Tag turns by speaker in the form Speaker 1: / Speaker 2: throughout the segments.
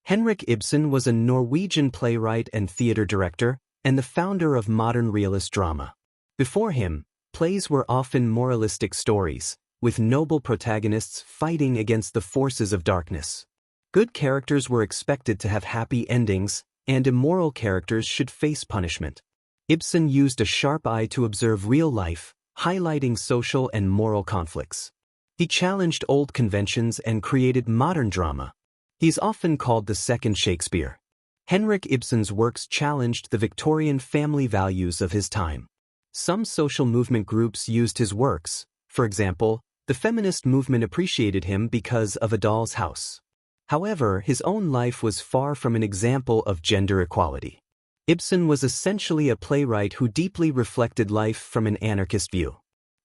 Speaker 1: Henrik Ibsen was a Norwegian playwright and theater director, and the founder of modern realist drama. Before him, plays were often moralistic stories, with noble protagonists fighting against the forces of darkness. Good characters were expected to have happy endings, and immoral characters should face punishment. Ibsen used a sharp eye to observe real life, highlighting social and moral conflicts. He challenged old conventions and created modern drama. He's often called the second Shakespeare. Henrik Ibsen's works challenged the Victorian family values of his time. Some social movement groups used his works. For example, the feminist movement appreciated him because of A Doll's House. However, his own life was far from an example of gender equality. Ibsen was essentially a playwright who deeply reflected life from an anarchist view.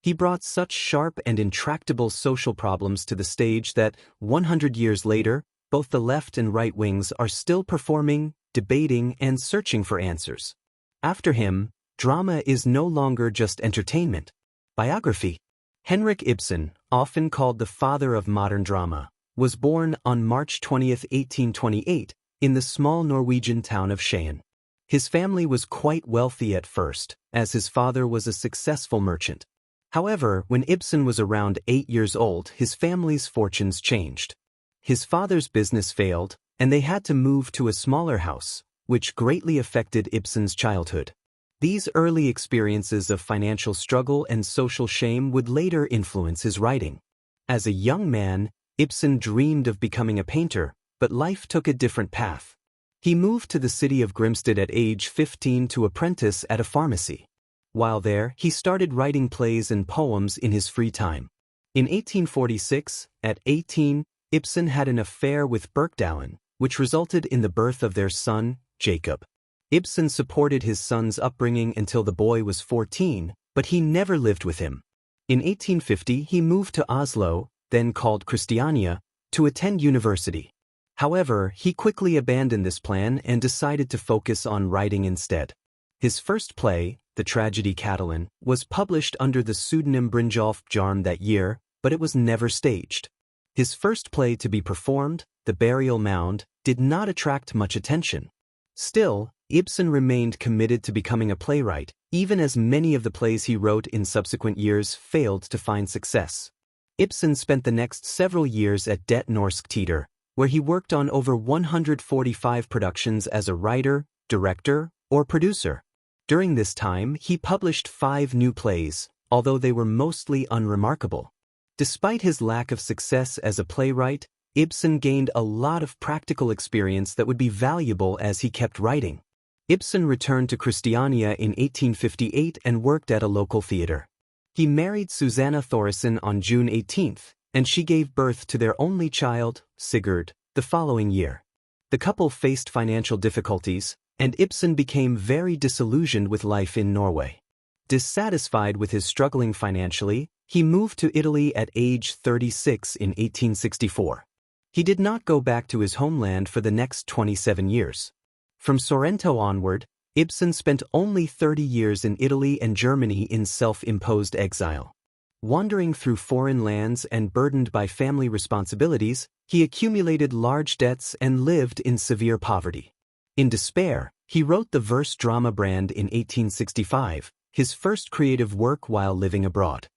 Speaker 1: He brought such sharp and intractable social problems to the stage that, 100 years later, both the left and right wings are still performing, debating, and searching for answers. After him, drama is no longer just entertainment. Biography. Henrik Ibsen, often called the father of modern drama, was born on March 20, 1828, in the small Norwegian town of Skien. His family was quite wealthy at first, as his father was a successful merchant. However, when Ibsen was around 8 years old, his family's fortunes changed. His father's business failed, and they had to move to a smaller house, which greatly affected Ibsen's childhood. These early experiences of financial struggle and social shame would later influence his writing. As a young man, Ibsen dreamed of becoming a painter, but life took a different path. He moved to the city of Grimstad at age 15 to apprentice at a pharmacy. While there, he started writing plays and poems in his free time. In 1846, at 18, Ibsen had an affair with Birkdalen, which resulted in the birth of their son, Jacob. Ibsen supported his son's upbringing until the boy was 14, but he never lived with him. In 1850, he moved to Oslo, then called Christiania, to attend university. However, he quickly abandoned this plan and decided to focus on writing instead. His first play, the tragedy Catalan, was published under the pseudonym Brynjolf Bjarm that year, but it was never staged. His first play to be performed, The Burial Mound, did not attract much attention. Still, Ibsen remained committed to becoming a playwright, even as many of the plays he wrote in subsequent years failed to find success. Ibsen spent the next several years at Det Norske Teater, where he worked on over 145 productions as a writer, director, or producer. During this time, he published 5 new plays, although they were mostly unremarkable. Despite his lack of success as a playwright, Ibsen gained a lot of practical experience that would be valuable as he kept writing. Ibsen returned to Christiania in 1858 and worked at a local theater. He married Susanna Thoresen on June 18, and she gave birth to their only child, Sigurd, the following year. The couple faced financial difficulties, and Ibsen became very disillusioned with life in Norway. Dissatisfied with his struggling financially, he moved to Italy at age 36 in 1864. He did not go back to his homeland for the next 27 years. From Sorrento onward, Ibsen spent only 30 years in Italy and Germany in self-imposed exile. Wandering through foreign lands and burdened by family responsibilities, he accumulated large debts and lived in severe poverty. In despair, he wrote the verse drama Brand in 1865, his first creative work while living abroad.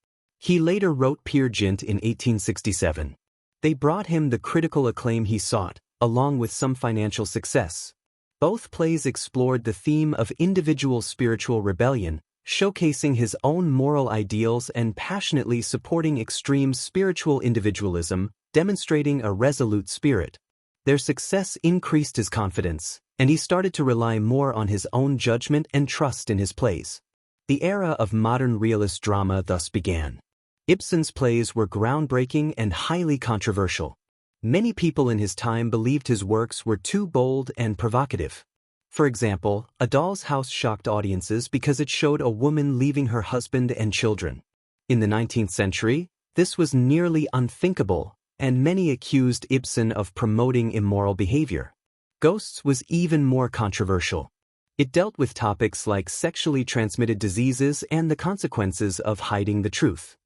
Speaker 1: He later wrote Peer Gynt in 1867. They brought him the critical acclaim he sought, along with some financial success. Both plays explored the theme of individual spiritual rebellion, showcasing his own moral ideals and passionately supporting extreme spiritual individualism, demonstrating a resolute spirit. Their success increased his confidence, and he started to rely more on his own judgment and trust in his plays. The era of modern realist drama thus began. Ibsen's plays were groundbreaking and highly controversial. Many people in his time believed his works were too bold and provocative. For example, A Doll's House shocked audiences because it showed a woman leaving her husband and children. In the 19th century, this was nearly unthinkable, and many accused Ibsen of promoting immoral behavior. Ghosts was even more controversial. It dealt with topics like sexually transmitted diseases and the consequences of hiding the truth.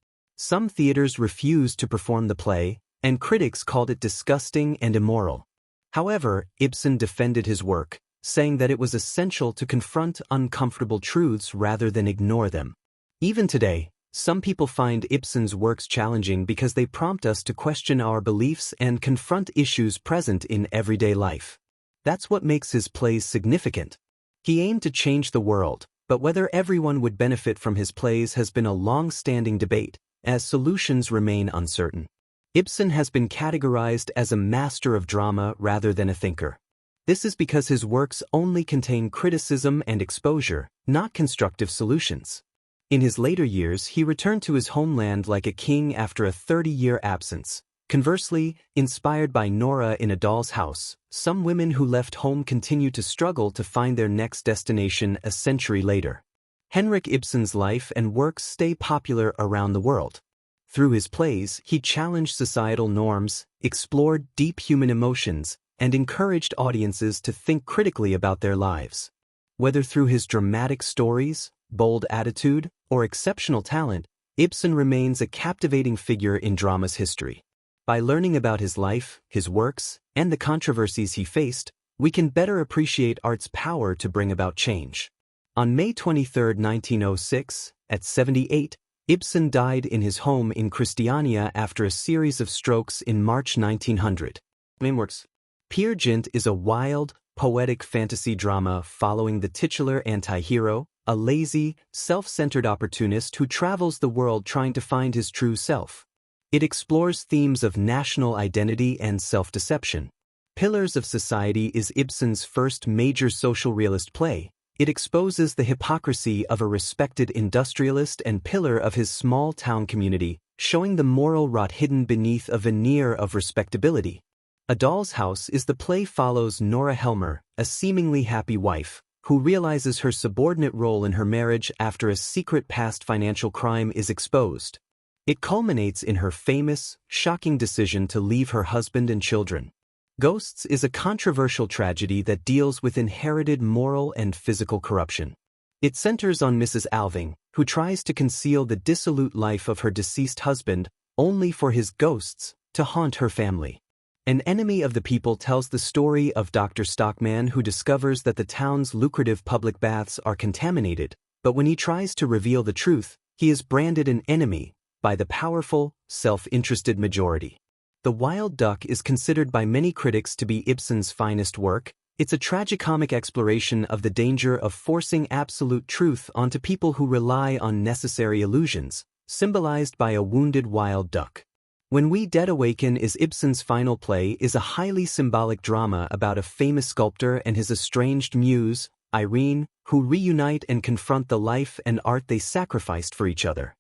Speaker 1: Some theaters refused to perform the play, and critics called it disgusting and immoral. However, Ibsen defended his work, saying that it was essential to confront uncomfortable truths rather than ignore them. Even today, some people find Ibsen's works challenging because they prompt us to question our beliefs and confront issues present in everyday life. That's what makes his plays significant. He aimed to change the world, but whether everyone would benefit from his plays has been a long-standing debate, as solutions remain uncertain. Ibsen has been categorized as a master of drama rather than a thinker. This is because his works only contain criticism and exposure, not constructive solutions. In his later years, he returned to his homeland like a king after a 30-year absence. Conversely, inspired by Nora in A Doll's House, some women who left home continue to struggle to find their next destination a century later. Henrik Ibsen's life and works stay popular around the world. Through his plays, he challenged societal norms, explored deep human emotions, and encouraged audiences to think critically about their lives. Whether through his dramatic stories, bold attitude, or exceptional talent, Ibsen remains a captivating figure in drama's history. By learning about his life, his works, and the controversies he faced, we can better appreciate art's power to bring about change. On May 23, 1906, at 78, Ibsen died in his home in Christiania after a series of strokes in March 1900. Main works. Peer Gynt is a wild, poetic fantasy drama following the titular anti-hero, a lazy, self-centered opportunist who travels the world trying to find his true self. It explores themes of national identity and self-deception. Pillars of Society is Ibsen's first major social realist play. It exposes the hypocrisy of a respected industrialist and pillar of his small-town community, showing the moral rot hidden beneath a veneer of respectability. A Doll's House is the play follows Nora Helmer, a seemingly happy wife, who realizes her subordinate role in her marriage after a secret past financial crime is exposed. It culminates in her famous, shocking decision to leave her husband and children. Ghosts is a controversial tragedy that deals with inherited moral and physical corruption. It centers on Mrs. Alving, who tries to conceal the dissolute life of her deceased husband, only for his ghosts to haunt her family. An Enemy of the People tells the story of Dr. Stockman, who discovers that the town's lucrative public baths are contaminated, but when he tries to reveal the truth, he is branded an enemy by the powerful, self-interested majority. The Wild Duck is considered by many critics to be Ibsen's finest work. It's a tragicomic exploration of the danger of forcing absolute truth onto people who rely on necessary illusions, symbolized by a wounded wild duck. When We Dead Awaken is Ibsen's final play is a highly symbolic drama about a famous sculptor and his estranged muse, Irene, who reunite and confront the life and art they sacrificed for each other.